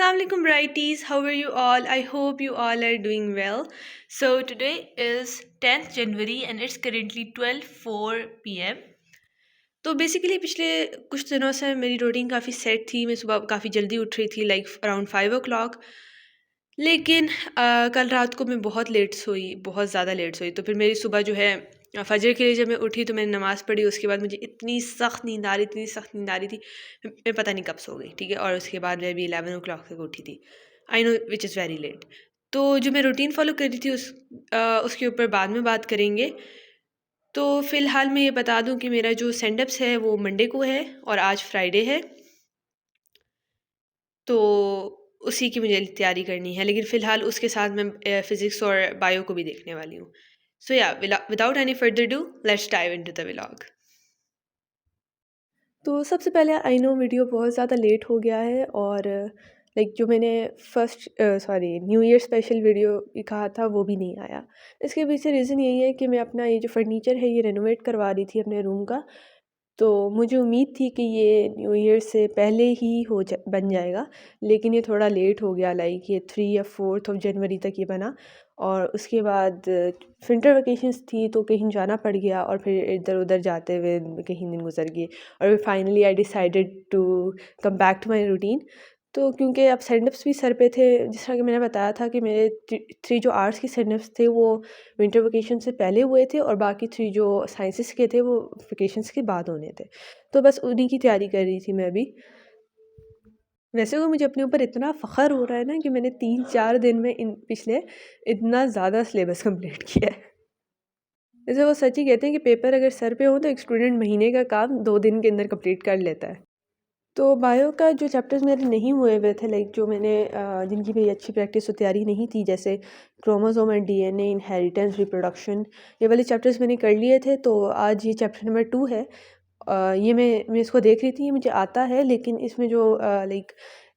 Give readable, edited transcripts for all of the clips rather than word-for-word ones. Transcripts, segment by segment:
Assalamualaikum brighties, how are you all? I hope you all are doing well. So today is 10th January and it's currently 12:04 p.m. तो basically पिछले कुछ दिनों से मेरी routine काफ़ी set थी। मैं सुबह काफ़ी जल्दी उठ रही थी, लाइक अराउंड 5 o'clock। लेकिन कल रात को मैं बहुत लेट सोई, बहुत ज़्यादा लेट सोई। तो फिर मेरी सुबह जो है फजर के लिए जब मैं उठी तो मैंने नमाज़ पढ़ी। उसके बाद मुझे इतनी सख्त नींद आ रही थी, इतनी सख्त नींद आ रही थी, मैं पता नहीं कब सो गई, ठीक है। और उसके बाद मैं भी 11 o'clock तक उठी थी। I know which is very late. तो जो मैं रूटीन फॉलो कर रही थी उसके ऊपर बाद में बात करेंगे। तो फ़िलहाल मैं ये बता दूं कि मेरा जो सेंडअप्स है वो मंडे को है और आज फ्राइडे है। तो उसी की मुझे तैयारी करनी है, लेकिन फ़िलहाल उसके साथ मैं फ़िज़िक्स और बायो को भी देखने वाली हूँ। सो या without any further do, let's dive into the vlog. तो सबसे पहले आई नो वीडियो बहुत ज़्यादा लेट हो गया है और लाइक जो मैंने first new year special video भी कहा था वो भी नहीं आया। इसके पीछे रीज़न यही है कि मैं अपना ये जो फर्नीचर है ये रेनोवेट करवा रही थी अपने रूम का। तो मुझे उम्मीद थी कि ये न्यू ईयर से पहले ही बन जाएगा, लेकिन ये थोड़ा लेट हो गया। लाइक ये 3 या 4 जनवरी तक ये बना और उसके बाद विंटर वेकेशंस थी तो कहीं जाना पड़ गया और फिर इधर उधर जाते हुए कहीं दिन गुजर गए और finally I decided to come back to my routine. तो क्योंकि अब सेंडअप्स भी सर पे थे, जिस तरह कि मैंने बताया था कि मेरे थ्री जो आर्ट्स के सेंडअप्स थे वो विंटर वेकेशन से पहले हुए थे और बाकी थ्री जो साइंसेस के थे वो वेकेशंस के बाद होने थे। तो बस उन्हीं की तैयारी कर रही थी मैं अभी। वैसे तो मुझे अपने ऊपर इतना फ़ख्र हो रहा है ना कि मैंने 3-4 दिन में इन पिछले इतना ज़्यादा सिलेबस कंप्लीट किया है। वैसे वो सच ही कहते हैं कि पेपर अगर सर पे हो तो एक स्टूडेंट महीने का काम 2 दिन के अंदर कंप्लीट कर लेता है। तो बायो का जो चैप्टर्स मेरे नहीं हुए हुए थे, लाइक जो मैंने जिनकी मेरी अच्छी प्रैक्टिस और तैयारी नहीं थी, जैसे chromosome and DNA, inheritance, reproduction, ये वाले चैप्टर्स मैंने कर लिए थे। तो आज ये चैप्टर नंबर 2 है। ये मैं इसको देख रही थी, ये मुझे आता है, लेकिन इसमें जो लाइक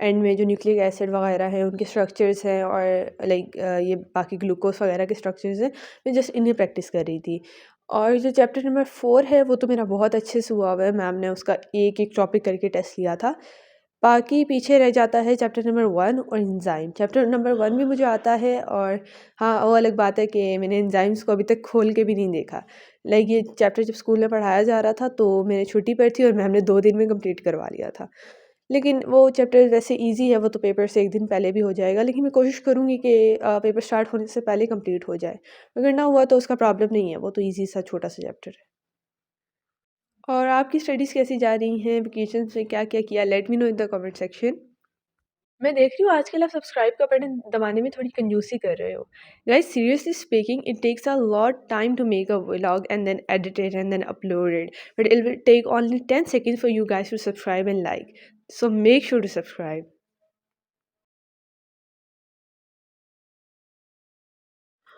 एंड में जो न्यूक्लिक एसिड वगैरह हैं उनके स्ट्रक्चर्स हैं और लाइक ये बाकी ग्लूकोज वगैरह के स्ट्रक्चर्स हैं, मैं जस्ट इन्हें प्रैक्टिस कर रही थी। और जो चैप्टर नंबर 4 है वो तो मेरा बहुत अच्छे से हुआ है, मैम ने उसका एक एक टॉपिक करके टेस्ट लिया था। बाकी पीछे रह जाता है चैप्टर नंबर 1 और एंजाइम। चैप्टर नंबर 1 भी मुझे आता है और हाँ, वो अलग बात है कि मैंने एंजाइम्स को अभी तक खोल के भी नहीं देखा। लाइक ये चैप्टर जब स्कूल में पढ़ाया जा रहा था तो मेरे छुट्टी पर थी और मैम ने 2 दिन में कंप्लीट करवा लिया था। लेकिन वो चैप्टर वैसे ईज़ी है, वो तो पेपर से 1 दिन पहले भी हो जाएगा, लेकिन मैं कोशिश करूँगी कि पेपर स्टार्ट होने से पहले कंप्लीट हो जाए। अगर ना हुआ तो उसका प्रॉब्लम नहीं है, वो तो ईज़ी सा छोटा-सा चैप्टर है। और आपकी स्टडीज़ कैसी जा रही हैं? वेकेशंस में क्या-क्या किया? Let me know in the comment section. मैं देख रही हूँ आजकल आप सब्सक्राइब का बटन दबाने में थोड़ी कंजूसी कर रहे हो। Guys seriously speaking it takes a lot time to make a vlog and then edit it and then upload it, but it will take only 10 seconds for you guys to subscribe and like. So make sure to subscribe.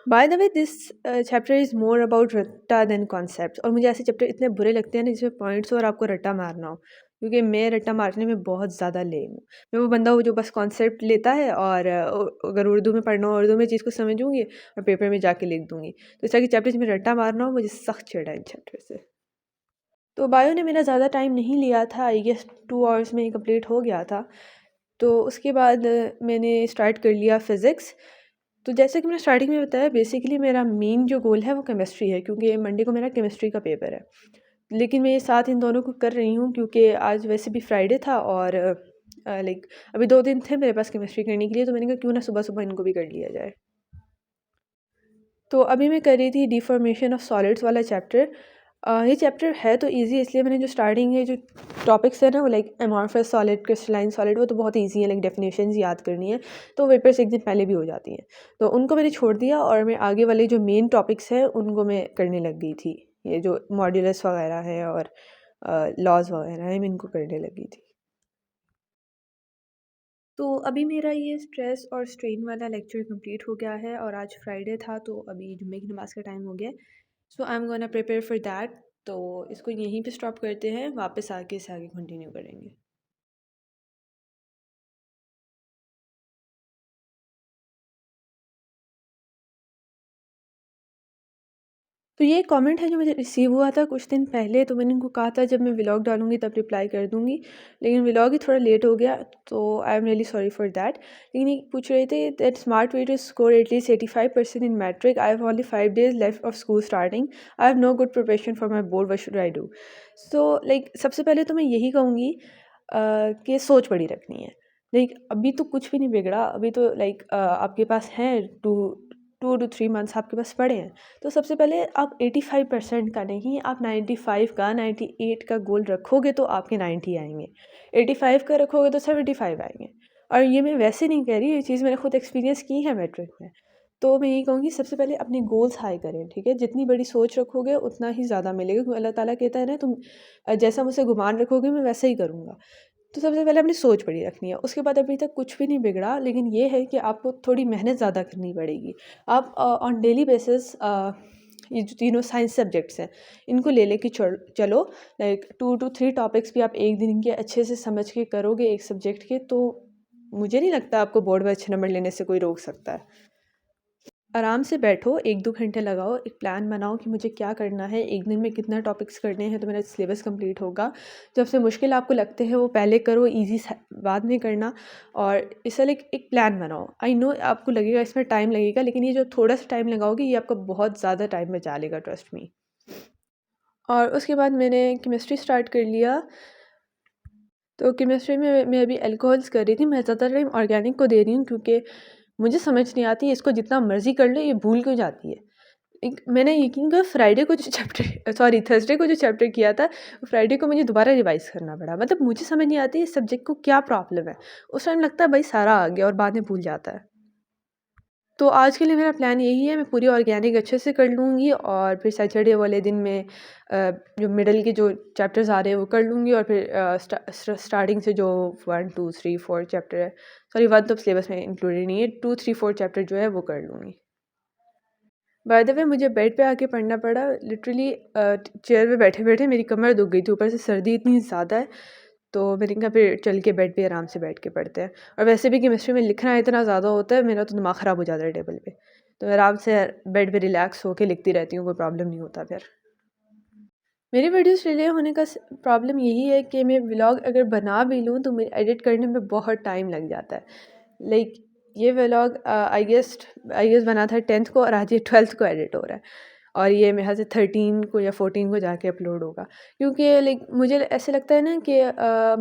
Bye the way this chapter is more about रट्टा then concept. और मुझे ऐसे chapter इतने बुरे लगते हैं ना जिसमें पॉइंट्स हो और आपको रट्टा मारना हो, क्योंकि मैं रट्टा मारने में बहुत ज़्यादा लेम हूँ। मैं वो बंदा हूँ जो बस कॉन्सेप्ट लेता है और अगर उर्दू में पढ़ना हो उर्दू में चीज़ को समझूंगी और पेपर में जाके लिख दूंगी। तो इस तरह के चैप्टर जिसमें रट्टा मारना हो मुझे सख्त चिढ़ है इन चैप्टर से। तो बायो ने मेरा ज़्यादा टाइम नहीं लिया था, आई गेस 2 आवर्स में ही कंप्लीट हो गया था। तो उसके बाद मैंने स्टार्ट कर लिया फ़िज़िक्स। तो जैसे कि मैंने स्टार्टिंग में बताया, बेसिकली मेरा मेन जो गोल है वो केमिस्ट्री है, क्योंकि मंडे को मेरा केमिस्ट्री का पेपर है। लेकिन मैं ये साथ इन दोनों को कर रही हूँ क्योंकि आज वैसे भी फ्राइडे था और लाइक अभी 2 दिन थे मेरे पास केमिस्ट्री करने के लिए, तो मैंने कहा क्यों ना सुबह सुबह इनको भी कर लिया जाए। तो अभी मैं कर रही थी डिफॉर्मेशन ऑफ सॉलिड्स वाला चैप्टर। ये चैप्टर है तो इजी, इसलिए मैंने जो स्टार्टिंग है जो टॉपिक्स है ना वो like amorphous solid, crystalline solid, वो तो बहुत इजी है, लाइक डेफिनेशंस याद करनी है तो पेपर से 1 दिन पहले भी हो जाती हैं। तो उनको मैंने छोड़ दिया और मैं आगे वाले जो मेन टॉपिक्स हैं उनको मैं करने लग गई थी। ये जो मॉड्यूलस वगैरह है और लॉज वगैरह है, मैं इनको करने लगी थी। तो अभी मेरा ये स्ट्रेस और स्ट्रेन वाला लेक्चर कंप्लीट हो गया है और आज फ्राइडे था तो अभी जुम्मे की नमाज़ का टाइम हो गया। So I am gonna prepare for that. तो इसको यहीं पे स्टॉप करते हैं, वापस आके इसे आगे कंटिन्यू करेंगे। तो ये कमेंट है जो मुझे रिसीव हुआ था कुछ दिन पहले, तो मैंने उनको कहा था जब मैं व्लॉग डालूँगी तब रिप्लाई कर दूँगी, लेकिन व्लॉग ही थोड़ा लेट हो गया, तो I am really sorry for that. लेकिन ये पूछ रहे थे that smart way to score at least 85% in matric, I have only 5 days left of school starting, I have no good preparation for my board, what should I do? So like सबसे पहले तो मैं यही कहूँगी कि सोच बड़ी रखनी है। लाइक अभी तो कुछ भी नहीं बिगड़ा, अभी तो लाइक आपके पास हैं 2 टू 3 मंथ्स आपके पास पड़े हैं। तो सबसे पहले आप 85% का नहीं, आप 95 का, 98 का गोल रखोगे तो आपके 90 आएँगे। 85 का रखोगे तो 75 आएँगे। और ये मैं वैसे नहीं कह रही, ये चीज़ मैंने खुद एक्सपीरियंस की है मैट्रिक में। तो मैं यही कहूँगी सबसे पहले अपने गोल्स हाई करें, ठीक है? जितनी बड़ी सोच रखोगे उतना ही ज़्यादा मिलेगा, क्योंकि अल्लाह ताला कहता है ना, तुम जैसा मुझसे गुमान रखोगे मैं वैसा ही करूँगा। तो सबसे पहले अपनी सोच बड़ी रखनी है, उसके बाद अभी तक कुछ भी नहीं बिगड़ा, लेकिन ये है कि आपको थोड़ी मेहनत ज़्यादा करनी पड़ेगी। आप ऑन डेली बेसिस ये जो तीनों साइंस सब्जेक्ट्स हैं, इनको ले लेके चलो। लाइक 2 टू 3 टॉपिक्स भी आप एक दिन के अच्छे से समझ के करोगे एक सब्जेक्ट के, तो मुझे नहीं लगता आपको बोर्ड में अच्छे नंबर लेने से कोई रोक सकता है। आराम से बैठो, 1-2 घंटे लगाओ, एक प्लान बनाओ कि मुझे क्या करना है, एक दिन में कितना टॉपिक्स करने हैं तो मेरा सिलेबस कंप्लीट होगा। जो सबसे मुश्किल आपको लगते हैं वो पहले करो, ईज़ी स बाद में करना, और इससे लाइक एक प्लान बनाओ। आई नो आपको लगेगा इसमें टाइम लगेगा, लेकिन ये जो थोड़ा-सा टाइम लगाओगे ये आपका बहुत ज़्यादा टाइम बचा लेगा, ट्रस्ट मी। और उसके बाद मैंने केमिस्ट्री स्टार्ट कर लिया। तो केमिस्ट्री में मैं अभी अल्कोहल्स कर रही थी, मैं ज़्यादा टाइम ऑर्गेनिक को दे रही हूँ, क्योंकि मुझे समझ नहीं आती इसको जितना मर्ज़ी कर लो ये भूल क्यों जाती है। एक मैंने यकीन करो फ्राइडे को जो चैप्टर सॉरी थर्सडे को जो चैप्टर किया था, फ्राइडे को मुझे दोबारा रिवाइज़ करना पड़ा। मतलब मुझे समझ नहीं आती इस सब्जेक्ट को क्या प्रॉब्लम है। उस टाइम लगता है भाई सारा आ गया, और बाद में भूल जाता है। तो आज के लिए मेरा प्लान यही है, मैं पूरी ऑर्गेनिक अच्छे से कर लूँगी, और फिर सैटरडे वाले दिन में जो मिडल के जो चैप्टर्स आ रहे हैं वो कर लूँगी, और फिर स्टार्टिंग से जो 1, 2, 3, 4 चैप्टर है, सॉरी 1 तो सिलेबस में इंक्लूडेड नहीं है, 2, 3, 4 चैप्टर जो है वो कर लूँगी। बाय द वे मुझे बेड पे आके पढ़ना पड़ा, लिटरली चेयर पे बैठे-बैठे मेरी कमर दुख गई थी, ऊपर से सर्दी इतनी ज़्यादा है, तो मैंने कहा फिर चल के बेड पे आराम से बैठ के पढ़ते हैं। और वैसे भी केमिस्ट्री में लिखना इतना ज़्यादा होता है, मेरा तो दिमाग ख़राब हो जाता है टेबल पे। तो मैं आराम से बेड पे रिलैक्स होके लिखती रहती हूँ, कोई प्रॉब्लम नहीं होता फिर। मेरी वीडियोज़ डिले होने का प्रॉब्लम यही है कि मैं व्लॉग अगर बना भी लूँ तो मेरे एडिट करने में बहुत टाइम लग जाता है। लाइक ये व्लॉग आई गेस बना था 10th को, और आज ये 12th को एडिट हो रहा है, और ये मेरे ख़्याल से 13 को या 14 को जाके अपलोड होगा। क्योंकि लाइक मुझे ऐसे लगता है ना कि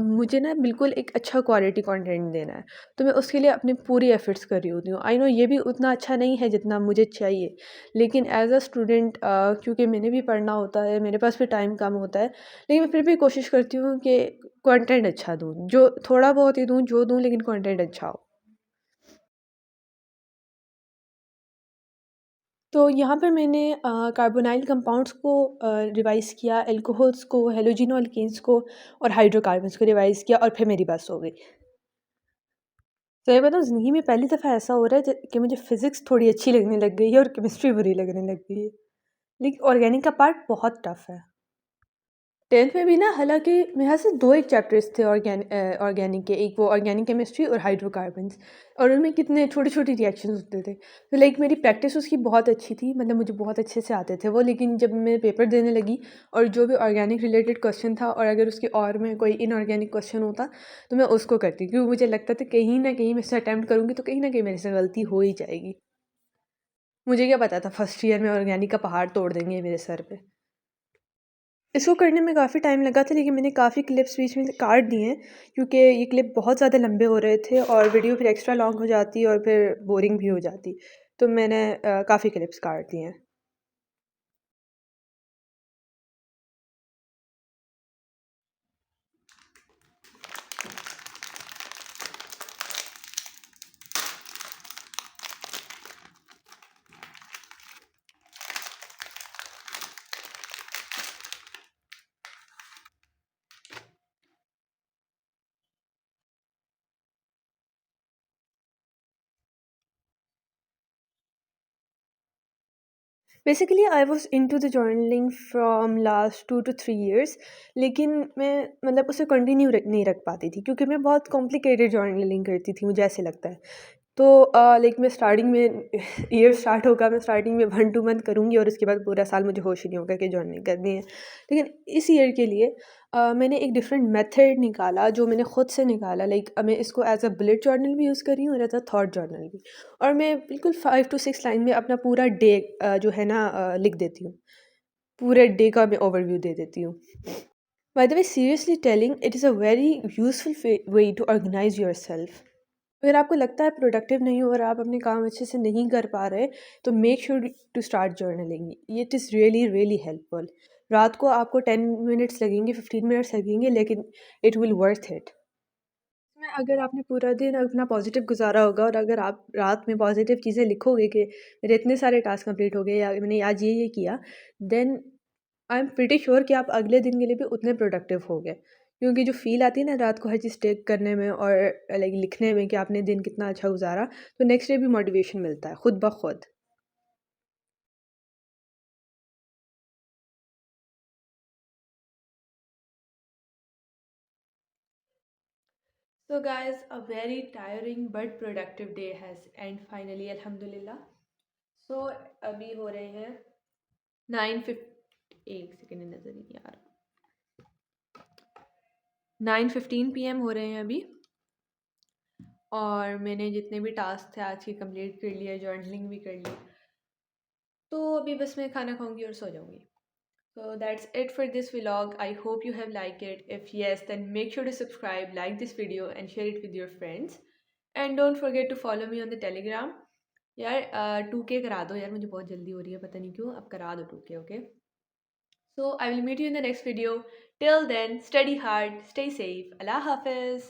मुझे ना बिल्कुल एक अच्छा क्वालिटी कंटेंट देना है, तो मैं उसके लिए अपनी पूरी एफ़र्ट्स कर रही होती हूँ। आई नो ये भी उतना अच्छा नहीं है जितना मुझे चाहिए, लेकिन एज़ अ स्टूडेंट क्योंकि मैंने भी पढ़ना होता है, मेरे पास भी टाइम कम होता है, लेकिन मैं फिर भी कोशिश करती हूँ कि कंटेंट अच्छा दूँ। जो थोड़ा बहुत ही दूँ, जो दूँ, लेकिन कंटेंट अच्छा हो। तो यहाँ पर मैंने कार्बोनाइल कंपाउंड्स को रिवाइज़ किया, अल्कोहल्स को, हैलोजिनो अल्केन्स को और हाइड्रोकार्बन्स को रिवाइज़ किया, और फिर मेरी बस हो गई। सही बताऊँ, ज़िंदगी में पहली दफ़ा ऐसा हो रहा है कि मुझे फ़िज़िक्स थोड़ी अच्छी लगने लग गई है और केमिस्ट्री बुरी लगने लग गई है। लेकिन ऑर्गेनिक का पार्ट बहुत टफ़ है। 10th में भी ना, हालाँकि मेरे ख़्याल से 2 एक चैप्टर्स थे ऑर्गेनिक के, एक वो ऑर्गेनिक केमिस्ट्री और हाइड्रोकार्बन्स, और उनमें कितने छोटे-छोटे रिएक्शंस होते थे। तो लाइक मेरी प्रैक्टिस उसकी बहुत अच्छी थी, मतलब मुझे बहुत अच्छे से आते थे वो, लेकिन जब मैं पेपर देने लगी और जो भी ऑर्गेनिक रिलेटेड क्वेश्चन था, और अगर उसके और में कोई इनऑर्गेनिक क्वेश्चन होता, तो मैं उसको करती, क्योंकि मुझे लगता था कहीं न कहीं मैं इसे अटेम्प्ट करूँगी तो कहीं न कहीं मेरे से गलती हो ही जाएगी। मुझे क्या पता था फर्स्ट ईयर में ऑर्गेनिक का पहाड़ तोड़ देंगे मेरे सर पे। इसको करने में काफ़ी टाइम लगा था, लेकिन मैंने काफ़ी क्लिप्स बीच में से काट दिए हैं, क्योंकि ये क्लिप बहुत ज़्यादा लंबे हो रहे थे और वीडियो फिर एक्स्ट्रा लॉन्ग हो जाती और फिर बोरिंग भी हो जाती। तो मैंने काफ़ी क्लिप्स काट दिए हैं। Basically I was into the journaling from last 2 to 3 years, लेकिन मैं मतलब उसे कंटिन्यू नहीं रख पाती थी, क्योंकि मैं बहुत कॉम्प्लिकेटेड जर्नलिंग करती थी, मुझे ऐसे लगता है। तो लाइक मैं स्टार्टिंग में ईयर स्टार्ट होगा, मैं स्टार्टिंग में 1-2 मंथ करूँगी और उसके बाद पूरा साल मुझे होश ही नहीं होगा कि जर्नलिंग करनी है। लेकिन इस ईयर के लिए मैंने एक डिफरेंट मेथड निकाला जो मैंने खुद से निकाला। लाइक मैं इसको एज़ अ बुलेट जर्नल भी यूज़ कर रही हूँ और एज़ अ थॉट जर्नल भी। और मैं बिल्कुल 5 टू 6 लाइन में अपना पूरा डे जो है ना लिख देती हूँ। पूरे डे का मैं ओवरव्यू दे देती हूँ। By the way seriously telling it is a very useful way to organise yourself. अगर आपको लगता है प्रोडक्टिव नहीं हो और आप अपने काम अच्छे से नहीं कर पा रहे, तो make sure to start journaling. It is really really helpful. रात को आपको 10 मिनट्स लगेंगे, 15 मिनट्स लगेंगे, लेकिन इट विल वर्थ इट। में अगर आपने पूरा दिन अपना पॉजिटिव गुजारा होगा और अगर आप रात में पॉजिटिव चीज़ें लिखोगे कि मेरे इतने सारे टास्क कंप्लीट हो गए या मैंने आज ये किया, then I am pretty sure कि आप अगले दिन के लिए भी उतने प्रोडक्टिव हो गए। क्योंकि जो फ़ील आती है ना रात को हर चीज़ टेक करने में और लाइक लिखने में कि आपने दिन कितना अच्छा गुज़ारा, तो नेक्स्ट डे भी मोटिवेशन मिलता है खुद ब खुद। So guys a very tiring but productive day has and finally अल्हम्दुलिल्लाह। सो अभी हो रहे हैं 9:50। एक सेकेंड नज़र ही नहीं आ रहा। 9:15 PM हो रहे हैं अभी। और मैंने जितने भी टास्क थे आज के कंप्लीट कर लिए, जर्नलिंग भी कर ली। तो अभी बस मैं खाना खाऊंगी और सो जाऊंगी। So that's it for this vlog. I hope you have liked it. If yes, then make sure to subscribe, like this video and share it with your friends. And don't forget to follow me on the Telegram. यार 2K करा दो यार, मुझे बहुत जल्दी हो रही है, पता नहीं क्यों। अब करा दो 2K, okay? So I will meet you in the next video. Till then, study hard, stay safe. Allah Hafiz.